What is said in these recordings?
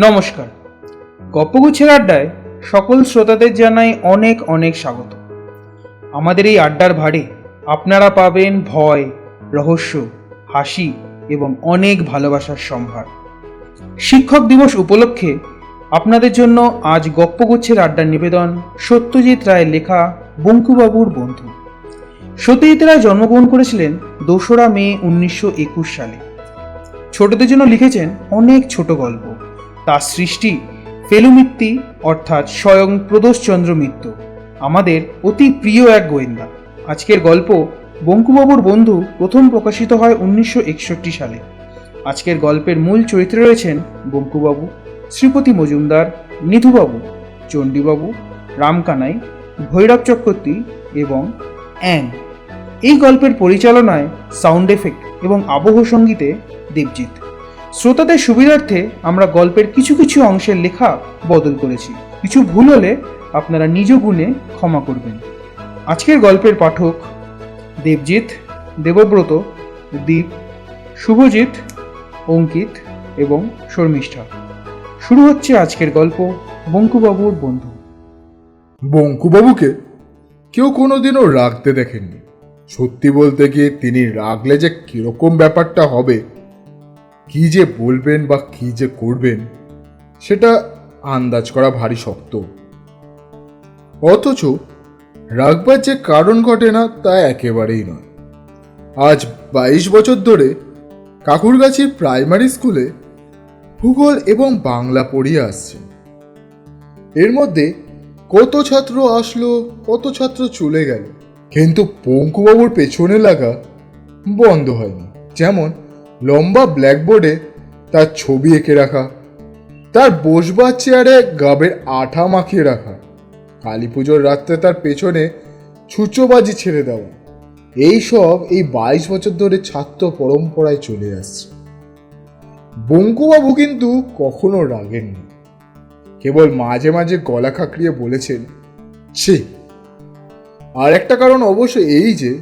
নমস্কার। গপ্পগুচ্ছের আড্ডায় সকল শ্রোতাদের জানাই অনেক অনেক স্বাগত। আমাদের এই আড্ডার ভাড়ে আপনারা পাবেন ভয়, রহস্য, হাসি এবং অনেক ভালোবাসার সম্ভার। শিক্ষক দিবস উপলক্ষে আপনাদের জন্য আজ গপ্পগুচ্ছের আড্ডার নিবেদন সত্যজিৎ রায়ের লেখা বঙ্কুবাবুর বন্ধু। সত্যজিৎ রায় জন্মগ্রহণ করেছিলেন 2রা মে 1921 সালে। ছোটদের জন্য লিখেছেন অনেক ছোট গল্প। তার সৃষ্টি ফেলুমিত্তি অর্থাৎ স্বয়ং প্রদোষচন্দ্র মিত্র, আমাদের অতি প্রিয় এক গোয়েন্দা। আজকের গল্প বঙ্কুবাবুর বন্ধু প্রথম প্রকাশিত হয় 1961 সালে। আজকের গল্পের মূল চরিত্রে রয়েছেন বঙ্কুবাবু, শ্রীপতি মজুমদার, নিধুবাবু, চণ্ডীবাবু, রামকানাই, ভৈরব চক্রবর্তী এবং অ্যাং। এই গল্পের পরিচালনায় সাউন্ড এফেক্ট এবং আবহ সঙ্গীতে দেবজিৎ। শ্রোতাদের সুবিধার্থে আমরা গল্পের কিছু কিছু অংশের লেখা বদল করেছি। কিছু ভুল হলে আপনারা নিজ গুণে ক্ষমা করবেন। আজকের গল্পের পাঠক দেবজিৎ, দেবব্রত, দীপ, শুভজিৎ, অঙ্কিত এবং শর্মিষ্ঠা। শুরু হচ্ছে আজকের গল্প বঙ্কুবাবুর বন্ধু। বঙ্কুবাবুকে কেউ কোনোদিনও রাগতে দেখেননি। সত্যি বলতে গিয়ে তিনি রাগলে যে কিরকম ব্যাপারটা হবে, কি যে বলবেন বা কি যে করবেন, সেটা আন্দাজ করা ভারী শক্ত। অথচ রাগবার যে কারণ ঘটে না তা একেবারেই নয়। আজ 22 বছর ধরে কাকুরগাছির প্রাইমারি স্কুলে ভূগোল এবং বাংলা পড়িয়ে আসছে। এর মধ্যে কত ছাত্র আসলো, কত ছাত্র চলে গেল, কিন্তু বঙ্কুবাবুর পেছনে লাগা বন্ধ হয়নি। যেমন লম্বা ব্ল্যাকবোর্ডে তার ছবি এঁকে রাখা, তার বসবার চেয়ারে গাবের আঠা মাখিয়ে রাখা, কালী পুজোর রাত্রে তার পেছনে ছুঁচোবাজি ছেড়ে দেওয়া, এইসব এই 22 বছর ধরে ছাত্র পরম্পরায় চলে আসছে। বঙ্কুবাবু কিন্তু কখনো রাগেননি, কেবল মাঝে মাঝে গলা খাঁকড়িয়ে বলেছেন, ছি। আর একটা কারণ অবশ্য এই যে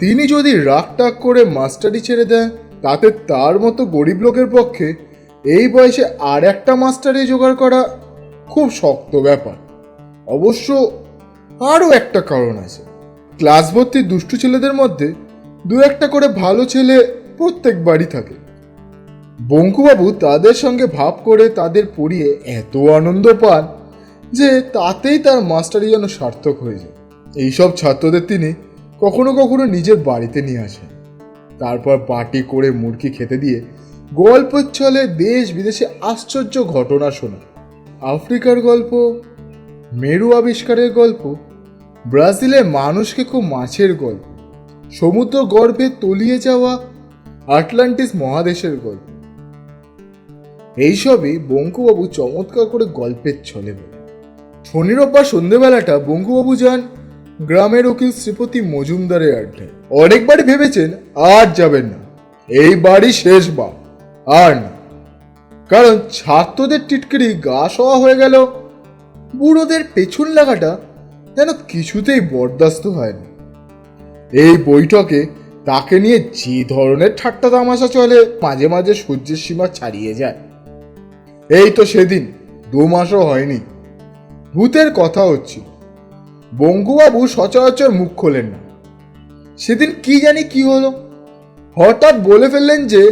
তিনি যদি রাগ টাগ করে মাস্টারি ছেড়ে দেন, তাতে তার মতো গরিব লোকের পক্ষে এই বয়সে আর একটা মাস্টারি জোগাড় করা খুব শক্ত ব্যাপার। অবশ্য আরও একটা কারণ আছে। ক্লাস ভর্তি দুষ্টু ছেলেদের মধ্যে দু একটা করে ভালো ছেলে প্রত্যেকবারই থাকে। বঙ্কুবাবু তাদের সঙ্গে ভাব করে তাদের পড়িয়ে এত আনন্দ পান যে তাতেই তার মাস্টারি যেন সার্থক হয়ে যায়। এইসব ছাত্রদের তিনি কখনো কখনো নিজের বাড়িতে নিয়ে আসেন, তারপর পার্টি করে মুরগি খেতে দিয়ে গল্পের ছলে দেশ বিদেশে আশ্চর্য ঘটনা শোনা। আফ্রিকার গল্প, মেরু আবিষ্কারের গল্প, ব্রাজিলে মানুষকে খুব মাছের গল্প, সমুদ্র গর্ভে তলিয়ে যাওয়া আটলান্টিস মহাদেশের গল্প, এইসবই বঙ্কুবাবু চমৎকার করে গল্পের ছলে বলে। শনি রোববার সন্ধ্যেবেলাটা বঙ্কুবাবু যান গ্রামের উকিল শ্রীপতি মজুমদারের আড্ডায়। অনেকবারই ভেবেছেন আর যাবেন না, এই বাড়ি শেষবার, আর না। কারণ ছাত্রদের টিটকিরি গা সওয়া হয়ে গেল, বুড়োদের পেছন লাগাটা যেন কিছুতেই বরদাস্ত হয়নি। এই বৈঠকে তাকে নিয়ে যে ধরনের ঠাট্টা তামাশা চলে, মাঝে মাঝে সহ্যের সীমা ছাড়িয়ে যায়। এই তো সেদিন 2 মাসও হয়নি, ভূতের কথা হচ্ছিল। বঙ্কুবাবু সচরাচর মুখ খোলেন না। সেদিন কি জানি কি হলো, হঠাৎ বলে ফেললেন যে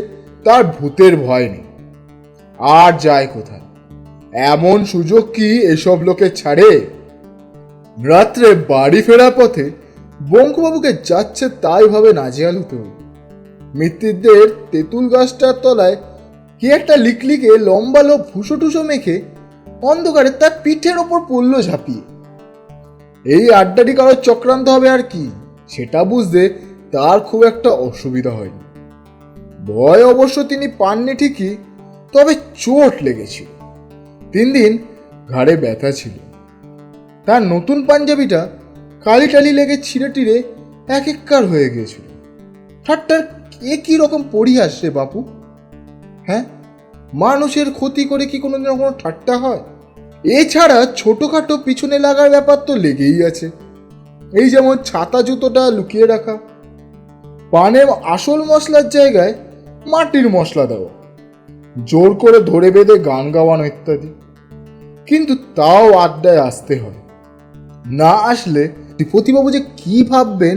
তার ভূতের ভয় নেই। আর যায় কোথায়, এমন সুযোগ কি এসব লোকে ছাড়ে? রাত্রে বাড়ি ফেরার পথে বঙ্কুবাবুকে যাচ্ছে তাই ভাবে নাজেহাল হতে হল। মৃত্যুদের তেঁতুল গাছটার তলায় কি একটা লিকলিকে লম্বা লোক ভুসো টুসো মেখে অন্ধকারে তার পিঠের ওপর পড়ল ঝাঁপিয়ে। এই আড্ডাটি কারোর চক্রান্ত হবে আর কি, সেটা বুঝতে তার খুব একটা অসুবিধা হয়নি। ভয় অবশ্য তিনি পাননি ঠিকই, তবে চোট লেগেছিল। 3 দিন ঘাড়ে ব্যথা ছিল। তার নতুন পাঞ্জাবিটা কালি টালি লেগে ছিঁড়ে টিড়ে এক এক্কার হয়ে গিয়েছিল। ঠাট্টার কি রকম পরিহাস রে বাপু! হ্যাঁ, মানুষের ক্ষতি করে কি কোনো ঠাট্টা হয়? এছাড়া ছোটখাটো পিছনে লাগার ব্যাপার তো লেগেই আছে। এই যেমন ছাতা জুতোটা লুকিয়ে রাখা, পানের আসল মশলার জায়গায় মাটির মশলা দেওয়া, জোর করে ধরে বেঁধে গান গাওয়ানো ইত্যাদি। কিন্তু তাও আড্ডায় আসতে হয়। না আসলে শ্রীপতিবাবু যে কি ভাববেন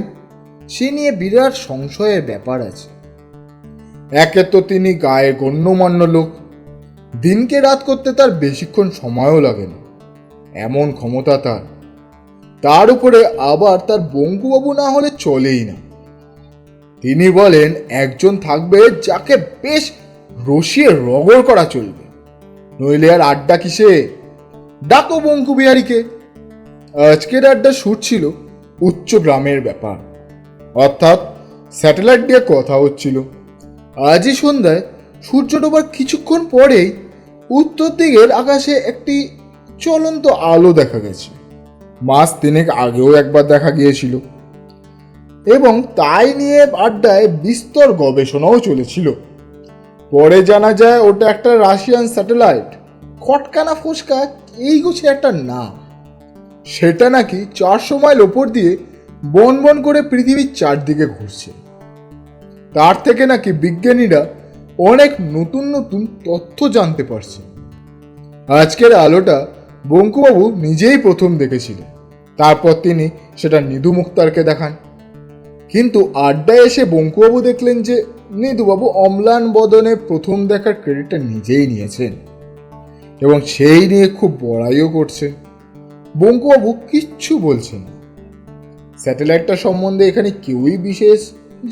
সে নিয়ে বিরাট সংশয়ের ব্যাপার আছে। একে তো তিনি গায়ে গণ্যমান্য লোক, দিনকে রাত করতে তার বেশিক্ষণ সময়ও লাগে না, এমন ক্ষমতা তার। তার উপরে আবার তার বঙ্কুবাবু না হলে চলেই না। তিনি বলেন একজন থাকবে যাকে বেশ রসিয়ে রগড় করা চলবে, নইলে আর আড্ডা কিসে, ডাকো বঙ্কু বিহারীকে। আজকের আড্ডা শুট ছিল উচ্চ গ্রামের ব্যাপার, অর্থাৎ স্যাটেলাইট দিয়ে কথা হচ্ছিল। আজই সন্ধ্যায় সূর্য ডোবার কিছুক্ষণ পরেই উত্তর দিকের আকাশে একটি চলন্ত আলো দেখা গেছে। মাস তিনেক আগেও একবার দেখা গিয়েছিল, এবং তাই নিয়ে আড্ডায় বিস্তর গবেষণাও চলেছিল। পরে জানা যায় ওটা একটা রাশিয়ান স্যাটেলাইট, খটকানা ফোসকা এই গুছে একটা নাম। সেটা নাকি 400 মাইল ওপর দিয়ে বন বন করে পৃথিবীর চারদিকে ঘুরছে। তার থেকে নাকি বিজ্ঞানীরা অনেক নতুন নতুন তথ্য জানতে পারছে। আজকের আলোটা বঙ্কুবাবু নিজেই প্রথম দেখেছিলেন, তারপর তিনি সেটা নিধু মুক্তারকে দেখান। কিন্তু আড্ডায় এসে বঙ্কুবাবু দেখলেন যে নিধুবাবু অম্লান বদনে প্রথম দেখার ক্রেডিটটা নিজেই নিয়েছেন, এবং সেই নিয়ে খুব বড়াইও করছেন। বঙ্কুবাবু কিচ্ছু বলছেন না। স্যাটেলাইটটা সম্বন্ধে এখানে কেউই বিশেষ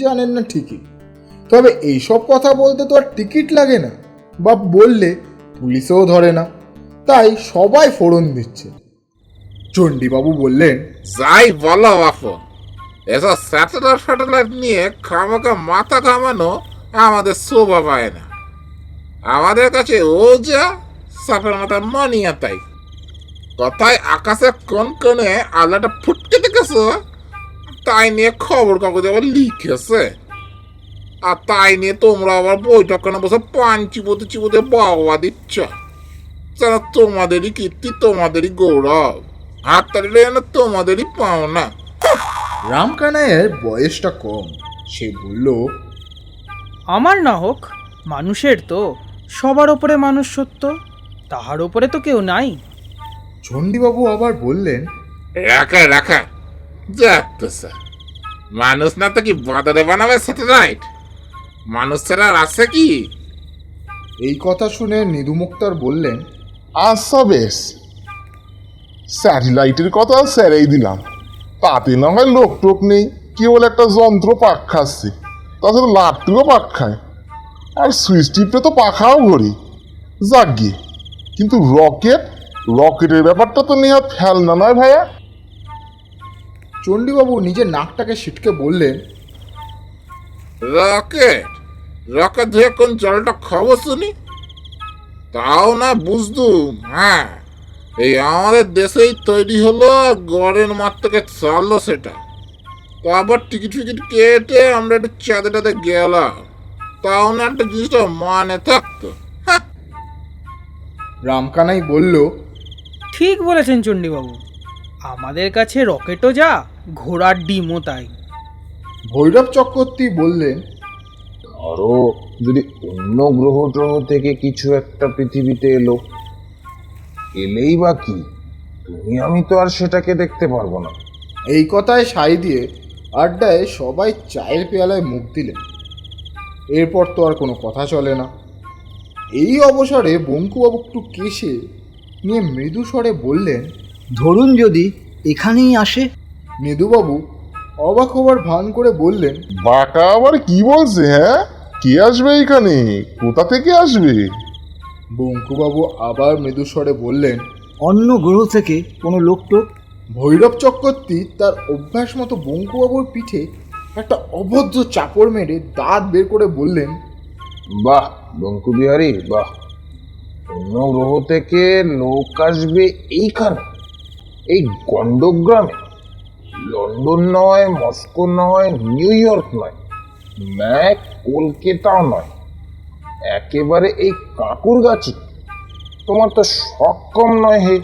জানেন না ঠিকই, তবে এইসব কথা বলতে তো আর টিকিট লাগে না, বা বললে পুলিশেও ধরে না, তাই সবাই ফোড়ন দিচ্ছে। চণ্ডীবাবু বললেন, যাই বলো বাপু, এসব স্যাটেলাইট নিয়ে খামাখা মাথা ঘামানো আমাদের শোভা পায় না। আমাদের কাছে ও যা সাপের মাথার মানিয়া তাই। কথায় আকাশে কোন কোনে আলোটা ফুটকে দেখেছ, তাই নিয়ে খবর কাগজে আবার লিখেছে, আর তাই নিয়ে তোমরা আবার বৈঠকখানে বসে পান চিবোতে চিবোতে বাবা দিচ্ছ। যেন তোমাদেরই কীর্তি, তোমাদেরই গৌরব, হাততালিটা যেন তোমাদেরই পাওনা। রামকানাইয়ের বয়সটা কম, সে বলল, আমার না হোক, মানুষের তো সবার ওপরে মানুষ সত্য, তাহার ওপরে তো কেউ নাই। চণ্ডীবাবু আবার বললেন, রাখা যাচ্ছে, মানুষ না তো কি বাজারে বানাবে স্যাটেলাইট? মানুষ ছাড়া আর আছে কি? এই কথা শুনে নিধু মুক্তার বললেন, আচ্ছা বেশ, স্যাটেলাইটের কথা স্যারেই দিলাম, তাতে না হয় লোক টোক নেই, কেবল একটা যন্ত্র পাক খাচ্ছে, তাছাড়া লাট্টুও পাক খায়, আর সুইচ টিপটা তো পাখাও ঘড়ি, যাক গিয়ে। কিন্তু রকেটের ব্যাপারটা তো নেহাত ফেলনা নয় ভাইয়া। চণ্ডীবাবু নিজের নাকটাকে সিটকে বললেন, রকেট ধুয়ে কোন জলটা খবর শুনি, তাও না বুঝতুম। হ্যাঁ, এই আমাদের দেশেই তৈরি হলো, গড়ের মাঠ থেকে চাললো সেটা। তো আবার টিকিট ফিকিট কেটে আমরা একটু চাঁদে টাদে গেলাম, তাও না একটা জিনিসটা মানে থাকতো। রামকানাই বলল, ঠিক বলেছেন চণ্ডীবাবু, আমাদের কাছে রকেটও যা, ঘোড়ার ডিমও তাই। ভৈরব চক্রবর্তী বললেন, ধরো যদি অন্য গ্রহ ট্রহ থেকে কিছু একটা পৃথিবীতে এলেই বা কি, তুমি আমি তো আর সেটাকে দেখতে পারবো না। এই কথায় সাই দিয়ে আড্ডায় সবাই চায়ের পেয়ালায় মুখ দিলেন। এরপর তো আর কোনো কথা চলে না। এই অবসরে বঙ্কুবাবু একটু কেশে নিয়ে মৃদু স্বরে বললেন, ধরুন যদি এখানেই আসে। মৃদুবাবু অবাক হবার ভান করে বললেন, বাঁকা আবার কি বলছে? হ্যাঁ, কে আসবে এখানে, কোথা থেকে আসবে? বঙ্কুবাবু আবার মৃদু স্বরে বললেন, অন্য গ্রহ থেকে কোনো লোক টোক। ভৈরব চক্রবর্তী তার অভ্যাস মতো বঙ্কুবাবুর পিঠে একটা অভদ্র চাপড় মেরে দাঁত বের করে বললেন, বাহ বঙ্কু বিহারী, বাহ, অন্য গ্রহ থেকে লোক আসবে এইখানে, এই গন্ডগ্রামে? লন্ডন নয়, মস্কো নয়, নিউ ইয়র্ক নয়, ম্যাক কলকাতাও নয়, একেবারে এই কাকুর গাছি। তোমার তো সক্ষম নয় হে।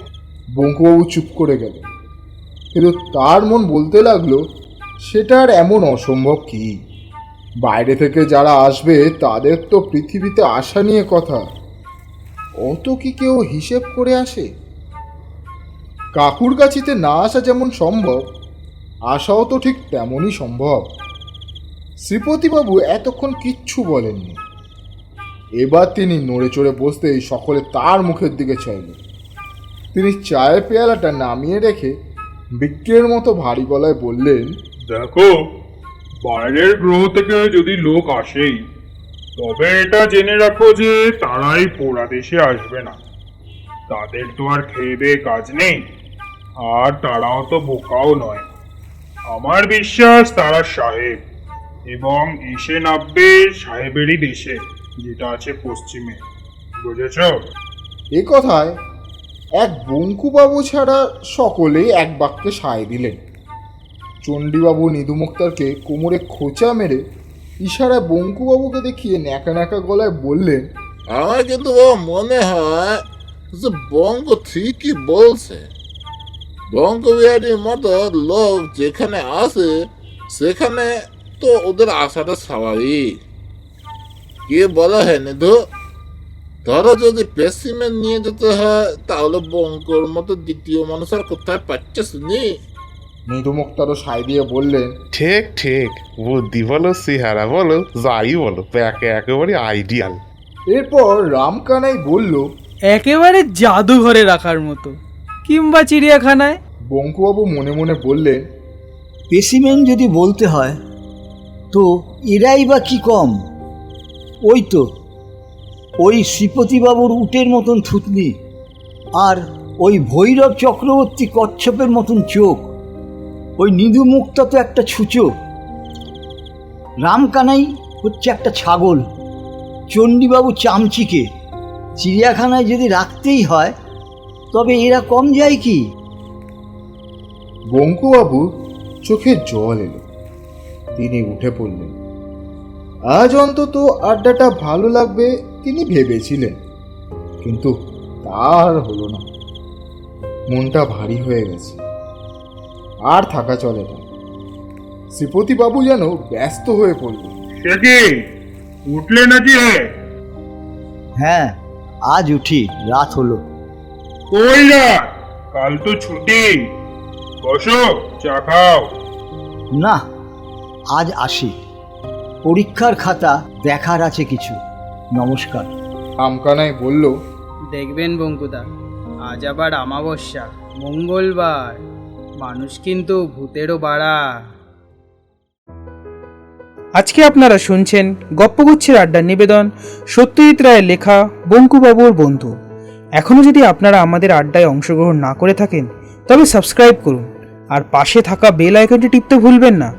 বঙ্কুবাবু চুপ করে গেল, কিন্তু তার মন বলতে লাগলো সেটা আর এমন অসম্ভব কি। বাইরে থেকে যারা আসবে তাদের তো পৃথিবীতে আসা নিয়ে কথা। অত কি কেউ হিসেব করে আসে? কাকুর কাছিতে না আসা যেমন সম্ভব, আসাও তো ঠিক তেমনই সম্ভব। শ্রীপতিবাবু এতক্ষণ কিচ্ছু বলেননি। এবার তিনি নড়ে চড়ে বসতেই সকলে তার মুখের দিকে চাইল। তিনি চায়ের পেয়ালাটা নামিয়ে রেখে বিজ্ঞের মতো ভারী গলায় বললেন, দেখো, বাইরের গ্রহ থেকে যদি লোক আসেই, তবে এটা জেনে রাখো যে তারাই পোড়া দেশে আসবে না। তাদের তো আর খেয়ে দেয়ে কাজ নেই, আর তারাও তো বোকাও নয়। আমার বিশ্বাস তারা সাহেব, এবং এসে নামবে সাহেবেরই দেশে, যেটা আছে পশ্চিমে। বুঝেছ? এ কথায় এক বঙ্কুবাবু ছাড়া সকলেই এক বাক্যে সায় দিলেন। চণ্ডীবাবু নিদু মুক্তারকে কোমরে খোঁচা মেরে ইশারায় বঙ্কুবাবুকে দেখিয়ে ন্যাকা ন্যাকা গলায় বললেন, আমার কিন্তু মনে হয় যে বঙ্গ ঠিকই বলছে। বঙ্গবিহারীর মতো লোক যেখানে আসে সেখানে তো ওদের আসাটা স্বাভাবিক। কে বলা হয় নিধু? ধরো যদি পেসিমেন্ট নিয়ে যেতে হয়, তাহলে বঙ্গর মতো দ্বিতীয় মানুষ আর কোথায় পাচ্ছে শুনি? নিদু মুক্তারও সায় দিয়ে বললেন, ঠিক ঠিক, বুদ্ধি বলো চেহারা বলো যাই বলো, প্যাকে একেবারে আইডিয়াল। এরপর রামকানাই বলল, একেবারে জাদুঘরে রাখার মতো, কিংবা চিড়িয়াখানায়। বঙ্কুবাবু মনে মনে বললেন, স্পেসিমেন যদি বলতে হয় তো এরাই বা কি কম। ওই তো, ওই শ্রীপতিবাবুর উটের মতন থুতনি, আর ওই ভৈরব চক্রবর্তী কচ্ছপের মতন চোখ, ওই নিদু মুক্তা তো একটা ছুঁচো, রামকানাই হচ্ছে একটা ছাগল, চণ্ডীবাবু চামচিকে। চিড়িয়াখানায় যদি রাখতেই হয় তবে এরা কম যায় কি? বঙ্কুবাবু চোখে জল এলো। তিনি উঠে পড়লেন। আজ অন্তত আড্ডাটা ভালো লাগবে তিনি ভেবেছিলেন, কিন্তু তার হলো না। মনটা ভারী হয়ে গেছে, আর থাকা চলে না। শ্রীপতিবাবু যেন ব্যস্ত হয়ে পড়লেন। সে কি, উঠলে নাকি? হ্যাঁ, আজ উঠি, রাত হলো। কই রাত? কাল তো ছুটি। বসো, চা খাও। না, আজ আসি, পরীক্ষার খাতা দেখার আছে কিছু। নমস্কার। রামকানাই বলল, দেখবেন বঙ্কুদা, আজ আবার অমাবস্যা, মঙ্গলবার, মানুষ কিন্তু ভূতেরও বাড়া। আজকে আপনারা শুনছেন গপ্পগুচ্ছের আড্ডার নিবেদন সত্যজিৎ রায়ের লেখা বঙ্কুবাবুর বন্ধু। এখনও যদি আপনারা আমাদের আড্ডায় অংশগ্রহণ না করে থাকেন তবে সাবস্ক্রাইব করুন, আর পাশে থাকা বেল আইকনটি টিপতে ভুলবেন না,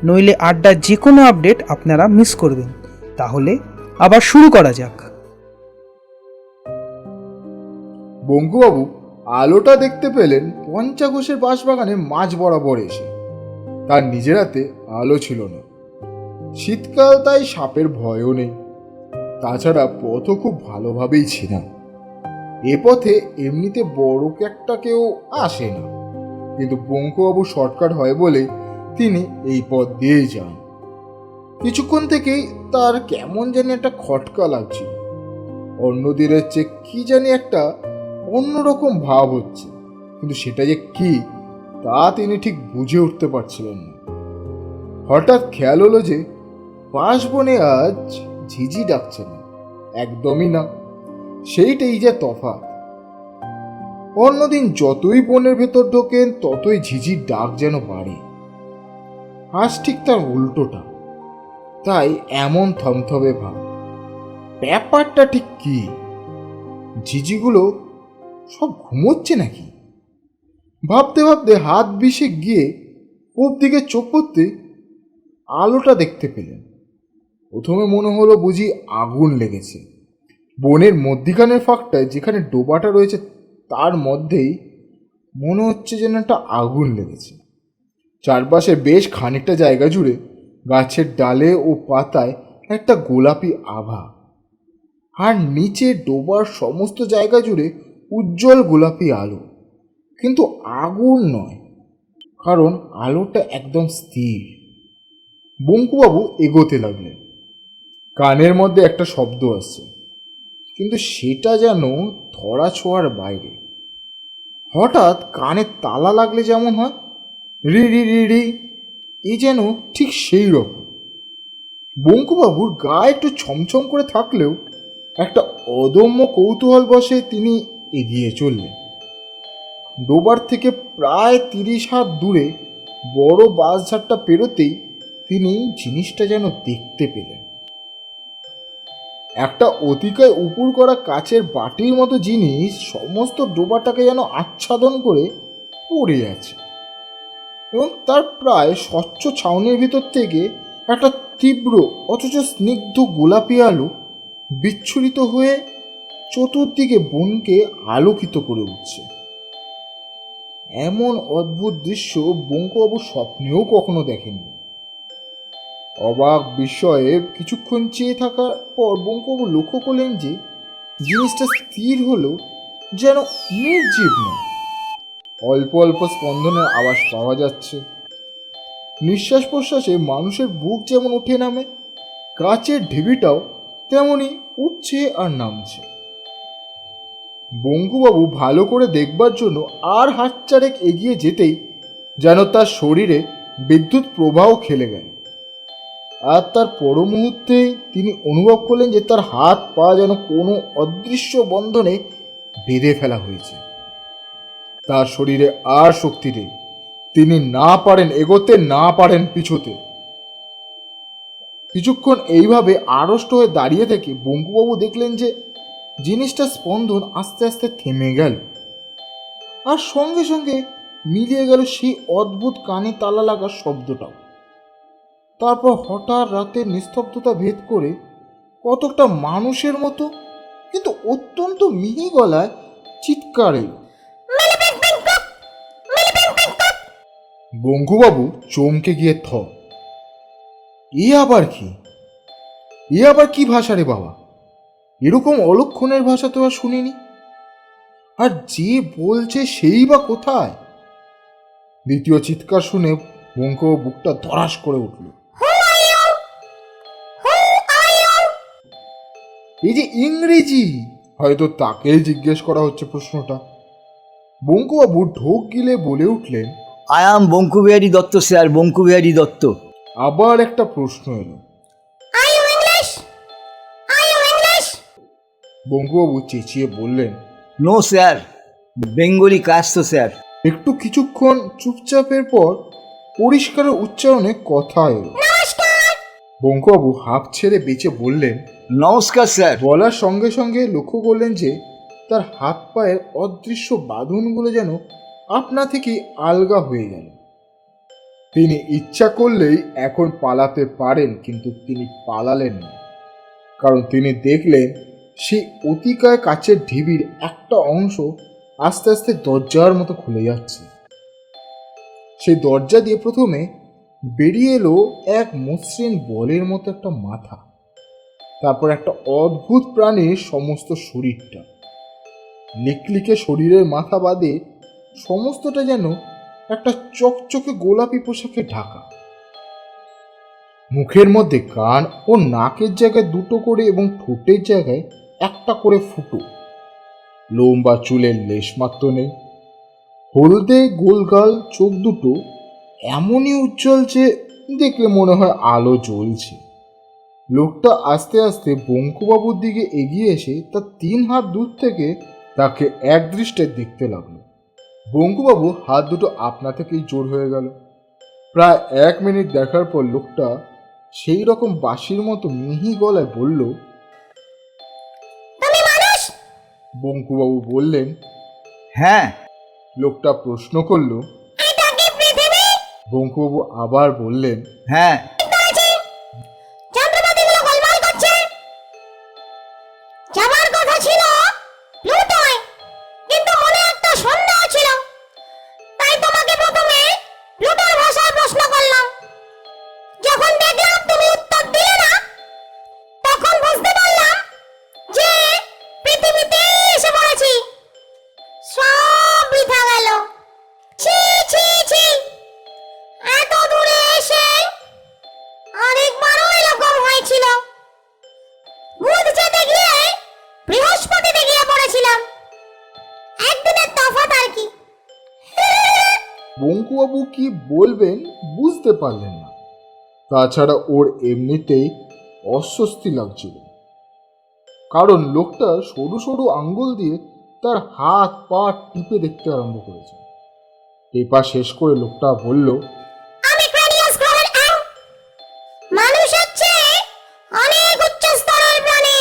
নইলে আড্ডার যে কোনো আপডেট আপনারা মিস করবেন। তাহলে আবার শুরু করা যাক। বঙ্কুবাবু আলোটা দেখতে পেলেন পঞ্চাঘোষের বাঁশবাগানে মাঝ বরাবর এসে। তার নিজের হাতে আলো ছিল না। শীতকাল, তাই সাপের ভয়ও নেই। তাছাড়া পথও খুব ভালোভাবেই ছিল। এ পথে এমনিতে বড় একটা কেউ আসে না, কিন্তু বঙ্কুবাবু শর্টকাট হয় বলে তিনি এই পথ দিয়েই যান। কিছুক্ষণ থেকেই তার কেমন জানি একটা খটকা লাগছিল। অন্য দিনের চেয়ে কি জানি একটা অন্যরকম ভাব হচ্ছে, কিন্তু সেটা যে কি তা তিনি ঠিক বুঝে উঠতে পারছিলেন না। হঠাৎ খেয়াল হলো যে বাঁশবনে আজ ঝিঝি ডাকছে না, একদমই না। সেইটাই যে তফাৎ। অন্যদিন যতই বনের ভেতর ঢোকেন ততই ঝিঝির ডাক যেন বাড়ে, আজ ঠিক তার উল্টোটা। তাই এমন থমথমে ভাব। ব্যাপারটা ঠিক কি? ঝিঝিগুলো সব ঘুমোচ্ছে নাকি? ভাবতে ভাবতে হাত বিষে গিয়ে পূব দিকে চোখ পড়তে আলোটা দেখতে পেলেন। প্রথমে মনে হলো বুঝি আগুন লেগেছে। বনের মধ্যিখানের ফাঁকটায় যেখানে ডোবাটা রয়েছে তার মধ্যেই মনে হচ্ছে যেন একটা আগুন লেগেছে। চারপাশে বেশ খানিকটা জায়গা জুড়ে গাছের ডালে ও পাতায় একটা গোলাপি আভা, আর নিচে ডোবার সমস্ত জায়গা জুড়ে উজ্জ্বল গোলাপি আলো, কিন্তু আগুন নয়, কারণ আলোটা একদম স্থির। বঙ্কুবাবু এগোতে লাগলেন। কানের মধ্যে একটা শব্দ আসছে, কিন্তু সেটা যেন ধরা ছোঁয়ার বাইরে। হঠাৎ কানে তালা লাগলে যেমন হয়, রি রি রি রি, এ যেন ঠিক সেই রকম। বঙ্কুবাবুর গা একটু ছমছম করে থাকলেও একটা অদম্য কৌতূহল বশে তিনি এগিয়ে চললেন। ডোবার থেকে প্রায় 30 হাত দূরে বড় বাঁশঝাড়টা পেরোতেই তিনি জিনিসটা যেন দেখতে পেলেন। একটা অতিকায় উপুর করা কাচের বাটির মতো জিনিস সমস্ত ডোবাটাকে যেন আচ্ছাদন করে পড়ে আছে, এবং তার প্রায় স্বচ্ছ ছাউনির ভিতর থেকে একটা তীব্র অথচ স্নিগ্ধ গোলাপি আলো বিচ্ছুরিত হয়ে চতুর্দিকে বনকে আলোকিত করে উঠছে। এমন অদ্ভুত দৃশ্য বঙ্কুবাবু স্বপ্নেও কখনো দেখেননি। অবাক বিস্ময়ে কিছুক্ষণ চেয়ে থাকার পর বঙ্কুবাবু লক্ষ্য করলেন যে জিনিসটা স্থির হলেও যেন নির্জীব নয়। অল্প অল্প স্পন্দনের আওয়াজ পাওয়া যাচ্ছে। নিঃশ্বাস প্রশ্বাসে মানুষের বুক যেমন ওঠে নামে, কাচের ঢিবিটাও তেমনই উঠছে আর নামছে। বঙ্কুবাবু ভালো করে দেখবার জন্য আর হাত চারেক এগিয়ে যেতেই যেন তার শরীরে বিদ্যুৎ প্রবাহ খেলে গেল। আর তার পর মুহূর্তেই তিনি অনুভব করলেন যে তার হাত পা যেন কোনো অদৃশ্য বন্ধনে বেঁধে ফেলা হয়েছে। তার শরীরে আর শক্তি নেই, তিনি না পারেন এগোতে, না পারেন পিছোতে। কিছুক্ষণ এইভাবে আড়ষ্ট হয়ে দাঁড়িয়ে থেকে বঙ্কুবাবু দেখলেন যে জিনিসটার স্পন্দন আস্তে আস্তে থেমে গেল, আর সঙ্গে সঙ্গে মিলিয়ে গেল সেই অদ্ভুত কানে তালা লাগার শব্দটাও। তারপর হঠাৎ রাতের নিস্তব্ধতা ভেদ করে কতকটা মানুষের মতো কিন্তু অত্যন্ত মিহি গলায় চিৎকার এলো। বঙ্কুবাবু চমকে গিয়ে এ আবার কি? এ আবার কি ভাষা রে বাবা? এরকম অলক্ষণের ভাষা তো আর শুনিনি। আর যে বলছে সেই বা কোথায়? দ্বিতীয় চিৎকার শুনে বঙ্কুবাবু বুকটা ধরাস করে উঠল। এই যে ইংরেজি, হয়তো তাকেই জিজ্ঞেস করা হচ্ছে প্রশ্নটা। বঙ্কুবাবু ঢোক গিলে বলে উঠলেন, I am Bankubihari Dutta sir, Bankubihari Dutta. আবার একটা প্রশ্ন এলো। বঙ্কুবাবু চেঁচিয়ে বললেন, no sir, Bengali caste sir. একটু কিছুক্ষণ চুপচাপের পর পরিষ্কার উচ্চারণে কথা এলো। বঙ্কুবাবু হাঁপ ছেড়ে বেঁচে বললেন, নমস্কার স্যার। বলার সঙ্গে সঙ্গে লক্ষ্য করলেন যে তার হাত পায়ের অদৃশ্য বাঁধনগুলো যেন আপনা থেকেই আলগা হয়ে গেল। তিনি ইচ্ছা করলেই এখন পালাতে পারেন, কিন্তু তিনি পালালেন না, কারণ তিনি দেখলেন সেই অতিকায় কাচের ঢিবির একটা অংশ আস্তে আস্তে দরজার মতো খুলে যাচ্ছে। সেই দরজা দিয়ে প্রথমে বেরিয়ে এলো এক মসৃণ বলের মতো একটা মাথা, তারপর একটা অদ্ভুত প্রাণীর সমস্ত শরীরটা। লিকলিকে শরীরের মাথা বাদে সমস্তটা যেন একটা চকচকে গোলাপি পোশাকে ঢাকা। মুখের মধ্যে কান ও নাকের জায়গায় দুটো করে এবং ঠোঁটের জায়গায় একটা করে ফুটো। লম্বা চুলের লেশমাত্র নেই। হলদে গোলগাল চোখ দুটো এমনই উজ্জ্বল যে দেখলে মনে হয় আলো জ্বলছে। লোকটা আস্তে আস্তে বঙ্কুবাবুর দিকে এগিয়ে এসে তার 3 হাত দূর থেকে তাকে একদৃষ্টে দেখতে লাগলো। বঙ্কুবাবু হাত দুটো আপনা থেকেই জোর হয়ে গেল। প্রায় 1 মিনিট দেখার পর লোকটা সেই রকম বাঁশির মতো মিহি গলায় বলল, বঙ্কুবাবু বললেন, হ্যাঁ। লোকটা প্রশ্ন করল, বঙ্কুবাবু আবার বললেন, হ্যাঁ। বঙ্কুবাবু কি বলবেন বুঝতে পারলেন না। তাছাড়া ওর এমনিতেই অস্বস্তি লাগছিল, কারণ লোকটা সরু সরু আঙ্গুল দিয়ে তার হাত পা টিপে দেখতে আরম্ভ করেছে। টেপা শেষ করে লোকটা বলল, আমি ক্রেনিয়াস গ্রহের মানুষের চেয়ে অনেক উচ্চ স্তরের প্রাণী।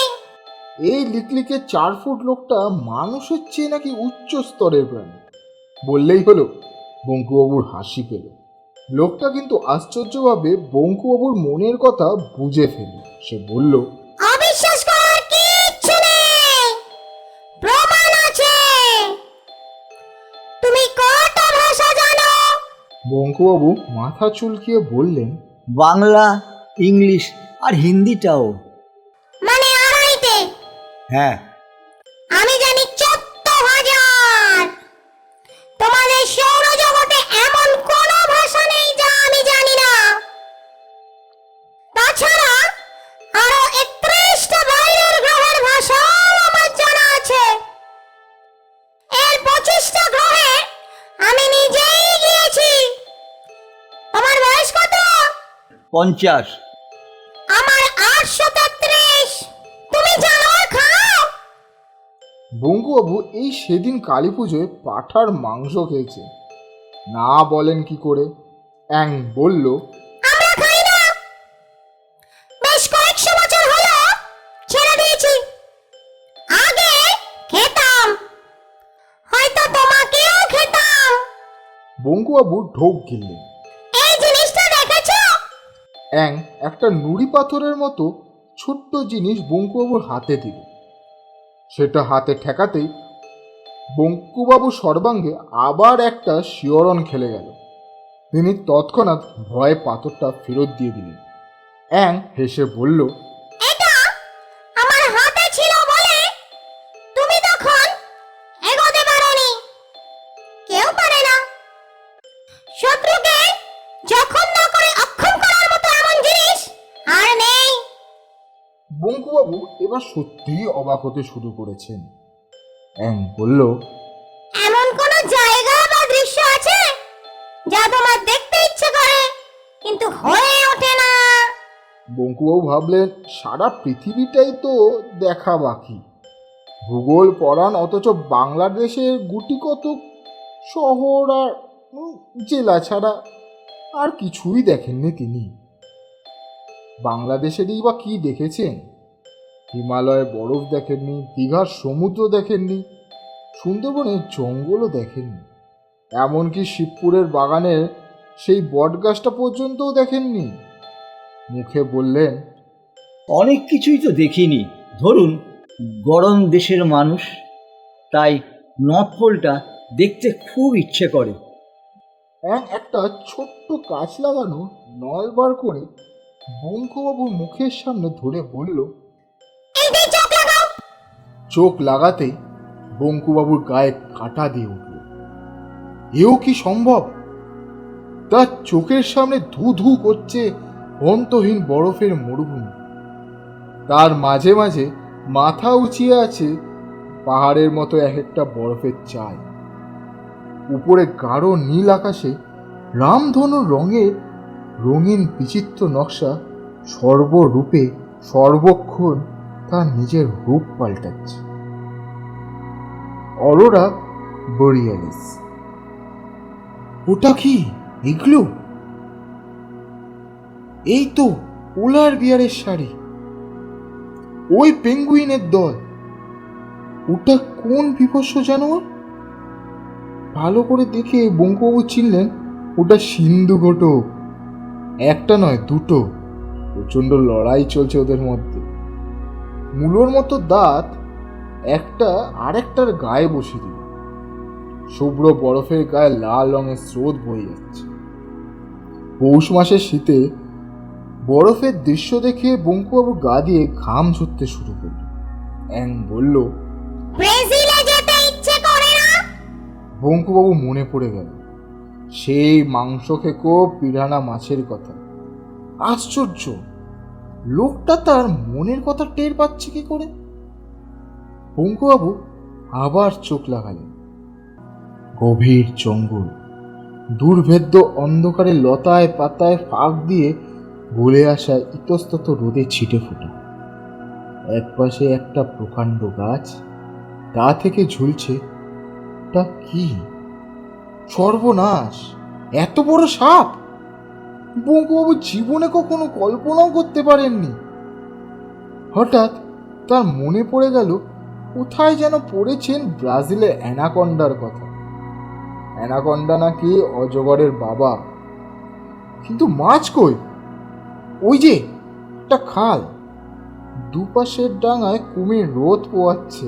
এই লিকলিকে 4 ফুট লোকটা মানুষের চেয়ে নাকি উচ্চ স্তরের প্রাণী বললেই হলো। বঙ্কুবাবুর হাসি পেল। লোকটা কিন্তু আশ্চর্যভাবে বঙ্কুবাবুর মনের কথা বুঝে ফেলল। সে বলল, অবিশ্বাস করার কিচ্ছু নেই, প্রমাণ আছে। তুমি কটা ভাষা জানো? বঙ্কুবাবু মাথা চুলকিয়ে বললেন, বাংলা, ইংলিশ আর হিন্দিটাও। মানে আড়াইটে? হ্যাঁ। আমি জানি 14,000। তোমাদের সৌরজগতে এমন কোনো ভাষা নেই যা আমি জানি না। তাছাড়া আরো 31টা বাইরের গ্রহের ভাষাও আমার জানা আছে। এর 25টা গ্রহে আমি নিজেই গিয়েছি। তোমার বয়স কত? 50। আমার 833। তুমি জানো আর খাও? বঙ্কুবাবু এই সেদিন কালী পুজোয় পাঁঠার মাংস খেয়েছে, না বলেন কি করে? অ্যাং বলল, আমরা খাই না, বেশ কয়েকশো বছর হলো ছেড়ে দিয়েছি। আগে খেতাম, হয়তো তোমাকেও খেতাম। বঙ্কুবাবু ঢোক গিললেন। এই জিনিসটা দেখেছো? অ্যাং একটা নুড়ি পাথরের মতো ছোট্ট জিনিস বঙ্কুবাবুর হাতে দিল। সেটা হাতে ঠেকাতেই বঙ্কুবাবু সর্বাঙ্গে আবার একটা শিহরণ খেলে গেল। তিনি তৎক্ষণাৎ ভয়ে পাথরটা ফেরত দিয়ে দিলেন। অ্যাং হেসে বলল, এটা আমার হাতে ছিল বলে তুমি তখন এগোতে পারোনি। কেউ পারে না। শত্রুকে যখন না করে অক্ষম করার মতো এমন জিনিস আর নেই। বঙ্কুবাবু এবার সত্যিই অবাক হতে শুরু করেছেন। অ্যাং বলল, এমন কোন জায়গা বা দৃশ্য আছে যা তোমার দেখতে ইচ্ছে করে কিন্তু হয়ে ওঠে না? বঙ্কুবাবু ভাবলেন, সারা পৃথিবীটাই তো দেখা বাকি। ভূগোল পড়ান, অথচ বাংলাদেশের গুটি কত শহর আর জেলা ছাড়া আর কিছুই দেখেননি তিনি। বাংলাদেশেরই বা কি দেখেছেন? হিমালয়ে বরফ দেখেননি, দীঘার সমুদ্র দেখেননি, সুন্দরবনের জঙ্গলও দেখেননি, এমনকি শিবপুরের বাগানের সেই বটগাছটা পর্যন্তও দেখেননি। মুখে বললেন, অনেক কিছুই তো দেখিনি। ধরুন, গরম দেশের মানুষ, তাই নর্থ পোলটা দেখতে খুব ইচ্ছে করে। একটা ছোট্ট কাঁচ লাগানো নল বার করে বঙ্কুবাবুর মুখের সামনে ধরে বলল, এইটাই চোখ লাগাও। চোখ লাগাতেই বঙ্কুবাবুর গায়ে কাঁটা দিয়ে উঠল। এও কি সম্ভব? তার চোখের সামনে ধু ধু করছে অন্তহীন বরফের মরুভূমি। তার মাঝে মাঝে মাথা উঁচিয়ে আছে পাহাড়ের মতো এক একটা বরফের চাই। উপরে গাঢ় নীল আকাশে রামধনুর রঙের রঙিন বিচিত্র নকশা সর্বরূপে সর্বক্ষণ তার নিজের রূপ পাল্টাচ্ছে। অরোরা বোরিয়ালিস। ওটা কি? এগুলো এই তো পোলার বিয়ারের শাড়ি, ওই পেঙ্গুইনের দল। ওটা কোন বিভৎস জানোয়ার? ভালো করে দেখে বঙ্কুবাবু চিনলেন ওটা সিন্ধু ঘটক। একটা নয়, দুটো। প্রচণ্ড লড়াই চলছে ওদের মধ্যে। মূলোর মতো দাঁত একটা আরেকটার গায়ে বসিয়ে দিল। শুভ্র বরফের গায়ে লাল রঙের স্রোত বয়ে যাচ্ছে। পৌষ মাসের শীতে বরফের দৃশ্য দেখে বঙ্কুবাবু গা দিয়ে ঘাম ঝরতে শুরু করল। অ্যাং বলল, ব্রাজিলে যেতে ইচ্ছে করে না? বঙ্কুবাবু মনে পড়ে গেল সেই মাংস খেকো পিরানা মাছের কথা। আশ্চর্য, লোকটা তার মনের কথা টের পাচ্ছে কি করে? বঙ্কুবাবু আবার চোখ লাগালেন। গভীর জঙ্গল, দুর্ভেদ্য অন্ধকারে লতায় পাতায় ফাঁক দিয়ে গলে আসা ইতস্তত রোদে ছিটে ফোটা। একপাশে একটা প্রকাণ্ড গাছ, তা থেকে ঝুলছে তা কি? সর্বনাশ! এত বড় সাপ বঙ্কুবাবু জীবনে কখনো কল্পনাও করতে পারেননি। হঠাৎ তার মনে পড়ে গেল কোথায় যেন পড়েছেন ব্রাজিলের অ্যানাকন্ডার কথা। অ্যানাকন্ডা নাকি অজগরের বাবা, কিন্তু মাছ কই? ওই যে একটা খাল, দুপাশের ডাঙায় কুমির রোদ পোয়াচ্ছে,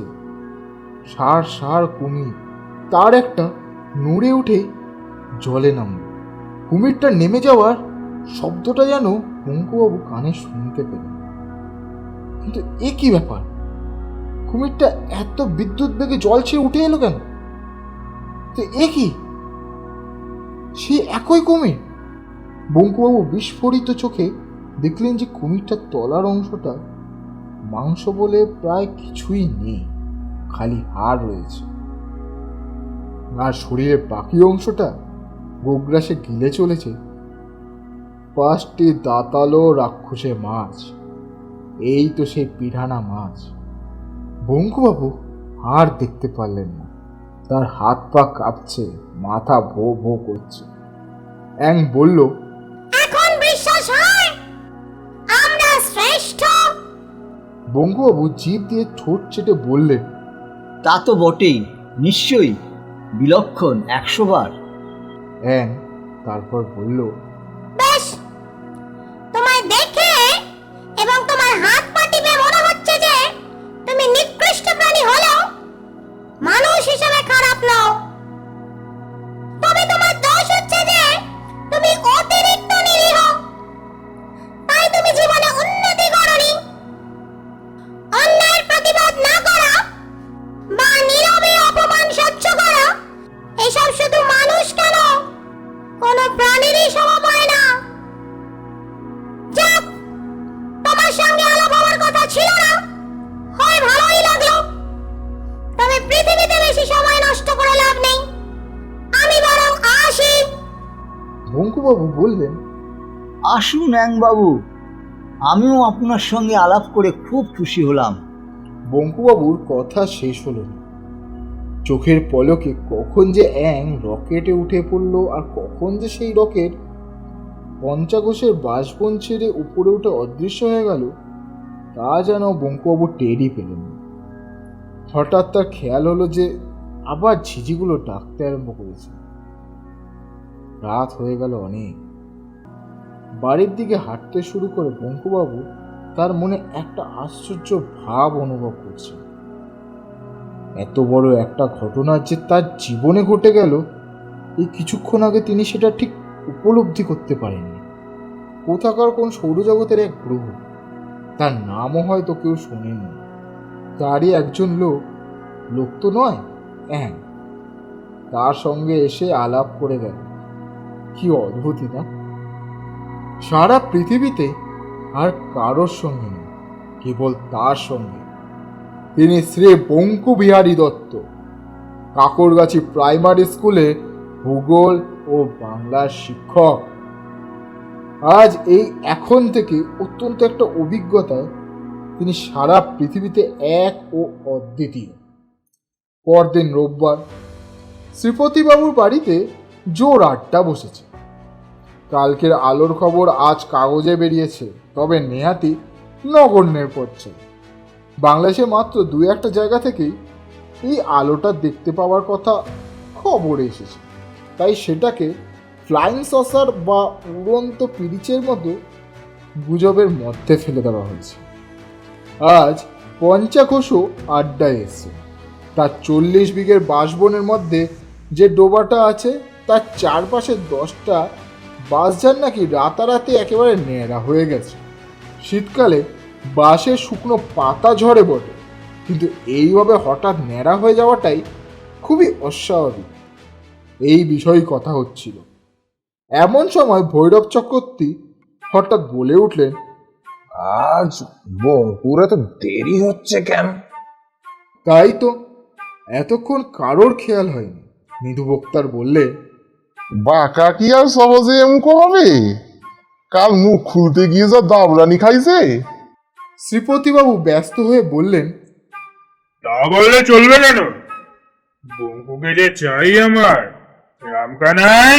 সার সার কুমির। তার একটা নড়ে উঠে জলে নামল। কুমিরটা নেমে যাওয়ার শব্দটা যেন বঙ্কুবাবু কানে শুনতে পেলেন। কিন্তু এ কি ব্যাপার? কুমিরটা এত বিদ্যুৎ বেগে জল ছেয়ে উঠে এলো কেন? তো এ কি সে একই কুমির? বঙ্কুবাবু বিস্ফোরিত চোখে দেখলেন যে কুমিরটার তলার অংশটা মাংস বলে প্রায় কিছুই নেই, খালি হাড় রয়েছে। আর শরীরের বাকি অংশটা গোগ্রাসে গিলে চলেছে 5টি দাঁতালো রাক্ষসে মাছ। এই তো সেই পিরানা মাছ। বঙ্কুবাবু আর দেখতে পারলেন না। তার হাত পা কাঁপছে, মাথা ভো ভো করছে। অ্যাং বলল, এখন বিশ্বাস হয় আমরা শ্রেষ্ঠ? বঙ্কুবাবু জিভ দিয়ে ঠোঁট চেটে বললেন, তা তো বটেই, নিশ্চয়ই, বিলক্ষণ 100 বার। অ্যাং তারপর বলল, বেশ, তোমায় দেখে এবং তোমার হাত পা টিপে মনে হচ্ছে যে তুমি নিকৃষ্ট প্রাণী হলেও মানুষ হিসেবে খারাপ নও। তবে তোমার দোষ হচ্ছে যে তুমি অতিরিক্ত নিরীহ, তাই তুমি জীবনে উন্নতি করনি। অন্যায়ের প্রতিবাদ না করা বা নীরবে অপমান সহ্য করা, এসব শুধু মানুষ কেন, কোনো প্রাণীরই শোভা পায় না। যাক, তোমার সঙ্গে আলাপ হওয়ার কথা ছিল না, হয় ভালোই লাগলো। তবে পৃথিবীতে বেশি সময় নষ্ট করে লাভ নেই, আমি বরং আসি। বঙ্কুবাবু বললেন, আসুন বাবু, আমিও আপনার সঙ্গে আলাপ করে খুব খুশি হলাম। বঙ্কুবাবুর কথা শেষ হলো না। চোখের পলকে কখন যে অ্যাং রকেটে উঠে পড়ল আর কখন যে সেই রকেট পঞ্চাঘোষের বাসবন ছেড়ে উপরে উঠে অদৃশ্য হয়ে গেল, তা যেন বঙ্কুবাবু টেরই পেলেন না। হঠাৎ তার খেয়াল হলো যে আবার ঝিঝিগুলো ডাকতে আরম্ভ করেছে। রাত হয়ে গেল অনেক। বাড়ির দিকে হাঁটতে শুরু করে বঙ্কুবাবু তার মনে একটা আশ্চর্য ভাব অনুভব করছে। এত বড় একটা ঘটনা যে তার জীবনে ঘটে গেল, এই কিছুক্ষণ আগে তিনি সেটা ঠিক উপলব্ধি করতে পারেননি। কোথাকার কোন সৌরজগতের এক গ্রহ, তার নামও হয়তো কেউ শোনেনি, তারই একজন লোক তো নয়, অ্যাং, তার সঙ্গে এসে আলাপ করে গেল। কি অদ্ভুতই না! সারা পৃথিবীতে আর কারোর সঙ্গে নেই, কেবল তার সঙ্গে। তিনি শ্রী বঙ্কু বিহারী দত্ত, কাকরগাছি প্রাইমারি স্কুলে ভূগোল ও বাংলার শিক্ষক। আজ এই এখন থেকে অত্যন্ত একটা অভিজ্ঞতায় তিনি সারা পৃথিবীতে এক ও অদ্বিতীয়। পরদিন রোববার শ্রীপতিবাবুর বাড়িতে জোর আড্ডা বসেছে। কালকের আলোর খবর আজ কাগজে বেরিয়েছে, তবে নেহাতি নগণ্যের পড়ছে। বাংলাদেশে মাত্র 2-1টা জায়গা থেকেই এই আলোটা দেখতে পাওয়ার কথা খবরে এসেছে, তাই সেটাকে ফ্লাইং সসার বা উড়ন্ত পিরিচের মতো গুজবের মধ্যে ফেলে দেওয়া হয়েছে। আজ পঞ্চাঘোষও আড্ডায় এসছে। তার 40 বিঘের বাসবনের মধ্যে যে ডোবাটা আছে তার চারপাশে 10টা বাঁশঝাড় নাকি রাতারাতি একেবারে ন্যাড়া হয়ে গেছে। শীতকালে বাঁশের শুকনো পাতা ঝরে বটে, কিন্তু এইভাবে হঠাৎ ন্যাড়া হয়ে যাওয়াটাই খুবই অস্বাভাবিক। এই বিষয়ে কথা হচ্ছিল। এমন সময় ভৈরব চক্রবর্তী হঠাৎ বলে উঠলেন, আজ বঙ্কুরে তো দেরি হচ্ছে কেন? তাই তো, এতক্ষণ কারোর খেয়াল হয়নি। মৃদু বক্তার বললে, বাঁকা কি আর সহজে এমকো হবে? কাল মুখ খুলতে গিয়ে যা দাবরানি খাইছে। শ্রীপতিবাবু ব্যস্ত হয়ে বললেন, তা বললে চলবে কেন? বঙ্কুকে যে চাই আমার। রামকানাই,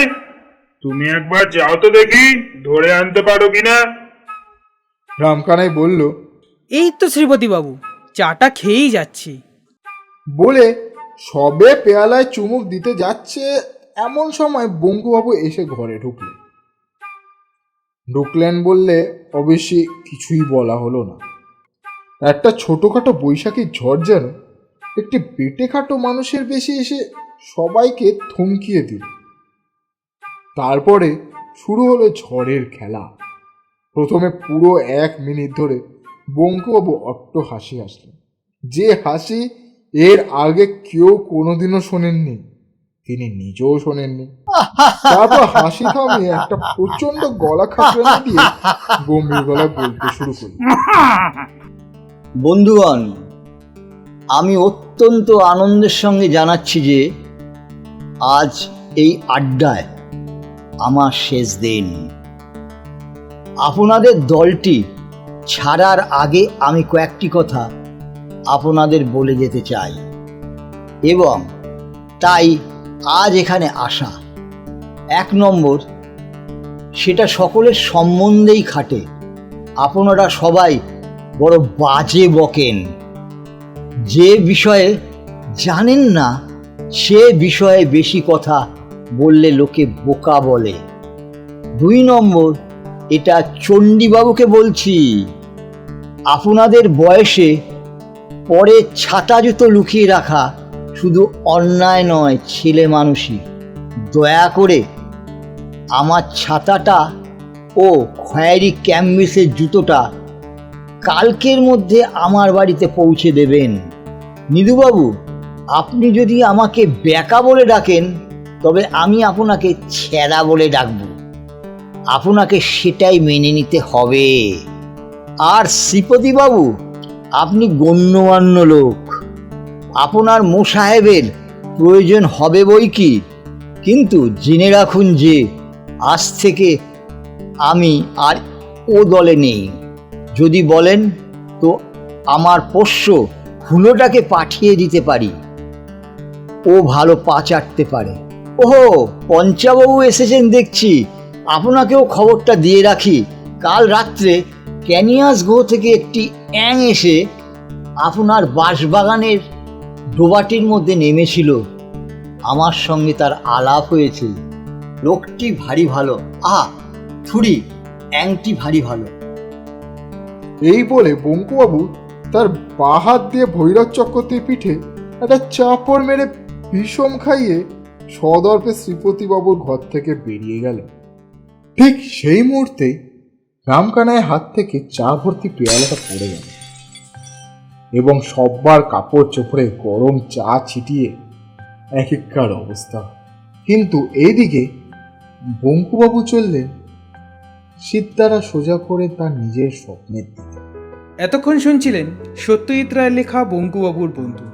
তুমি একবার যাও তো দেখি ধরে আনতে পারো কিনা। রামকানাই বলল, এই তো শ্রীপতি বাবু, চাটা খেয়েই যাচ্ছি। বলে সবে পেয়ালায় চুমুক দিতে যাচ্ছে এমন সময় বঙ্কুবাবু এসে ঘরে ঢুকলেন বললে অবশ্যই কিছুই বলা হলো না। একটা ছোটখাটো বৈশাখী ঝড় যেন একটি বেটেখাটো মানুষের বেশি এসে সবাইকে থমকিয়ে দিল। তারপরে শুরু হলো ঝড়ের খেলা। প্রথমে পুরো 1 মিনিট ধরে বঙ্কুবাবু অট্ট হাসি হাসলেন, যে হাসি এর আগে কেউ কোনোদিনও শোনেননি, তিনি নিজেও শোনেননি। তারপর হাসি থামিয়ে একটা প্রচন্ড গলা খাঁচড়ানি দিয়ে গম্ভীর গলায় বলতে শুরু করল, বন্ধুগণ, আমি অত্যন্ত আনন্দের সঙ্গে জানাচ্ছি যে আজ এই আড্ডায় আমার শেষ দিন। আপনাদের দলটি ছাড়ার আগে আমি কয়েকটি কথা আপনাদের বলে যেতে চাই, এবং তাই আজ এখানে আসা। 1 নম্বর, সেটা সকলের সম্বন্ধেই খাটে। আপনারা সবাই বড় বাজে বকেন। যে বিষয়ে জানেন না সে বিষয়ে বেশি কথা বললে লোকে বোকা বলে। 2 নম্বর, এটা চণ্ডীবাবুকে বলছি, আপনাদের বয়সে পরে ছাতা জুতো লুকিয়ে রাখা শুধু অন্যায় নয়, ছেলে মানুষই। দয়া করে আমার ছাতাটা ও খয়েরি ক্যাম্বিসের জুতোটা কালকের মধ্যে আমার বাড়িতে পৌঁছে দেবেন। নিধুবাবু, আপনি যদি আমাকে ব্যাকা বলে ডাকেন তবে আমি আপনাকে ছেঁড়া বলে ডাকব। আপনাকে সেটাই মেনে নিতে হবে। আর শ্রীপতিবাবু, আপনি গণ্যমান্য লোক, আপনার মোসাহেবের প্রয়োজন হবে বই কি, কিন্তু জেনে রাখুন যে আজ থেকে আমি আর ও দলে নেই। যদি বলেন তো আমার পোষ্য হুলোটাকে পাঠিয়ে দিতে পারি, ও ভালো পা চাটতে পারে। ওহো, পঞ্চাবাবু এসেছেন দেখছি, আপনাকেও খবরটা দিয়ে রাখি। কাল রাত্রে ক্যানিয়াস গ্রহ থেকে একটি অ্যাং এসে আপনার বাঁশবাগানের ডোবাটির মধ্যে নেমেছিল। আমার সঙ্গে তার আলাপ হয়েছে। লোকটি ভারী ভালো। থুড়ি, অ্যাংটি ভারী ভালো। এই বলে বঙ্কুবাবু তার বাঁ হাত দিয়ে ভৈরব চক্রবর্তীর পিঠে একটা চাপড় মেরে বিষম খাইয়ে সদর্পে শ্রীপতিবাবুর ঘর থেকে বেরিয়ে গেল। ঠিক সেই মুহূর্তেই রামকানাইয়ের হাত থেকে চা ভর্তি পেয়ালাটা পড়ে গেল এবং সব্বার কাপড় চোপড়ে গরম চা ছিটিয়ে একেকার অবস্থা। কিন্তু এইদিকে বঙ্কুবাবু চললেন সিদ্ধারা সোজা করে তার নিজের স্বপ্নের দিকে। এতক্ষণ শুনছিলেন সত্যজিৎ রায়ের লেখা বঙ্কুবাবুর বন্ধু।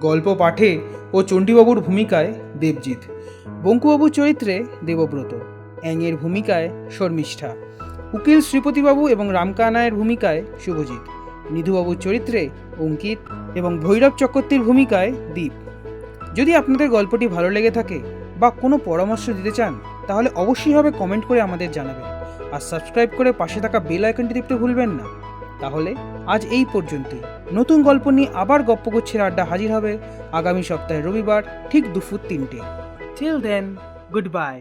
গল্প পাঠে ও চণ্ডীবাবুর ভূমিকায় দেবজিৎ, বঙ্কুবাবুর চরিত্রে দেবব্রত, অ্যাংয়ের ভূমিকায় শর্মিষ্ঠা, উকিল শ্রীপতিবাবু এবং রামকানাইয়ের ভূমিকায় শুভজিৎ, নিধুবাবুর চরিত্রে অঙ্কিত এবং ভৈরব চক্রবর্তীর ভূমিকায় দীপ। যদি আপনাদের গল্পটি ভালো লেগে থাকে বা কোনো পরামর্শ দিতে চান তাহলে অবশ্যই হবে কমেন্ট করে আমাদের জানাবেন, আর সাবস্ক্রাইব করে পাশে থাকা বেল আইকনটি টিপতে ভুলবেন না। তাহলে আজ এই পর্যন্তই। নতুন গল্প নিয়ে আবার গপ্পগুচ্ছের আড্ডা হাজির হবে আগামী সপ্তাহে রবিবার ঠিক দুপুর 3টে। Till then, good by.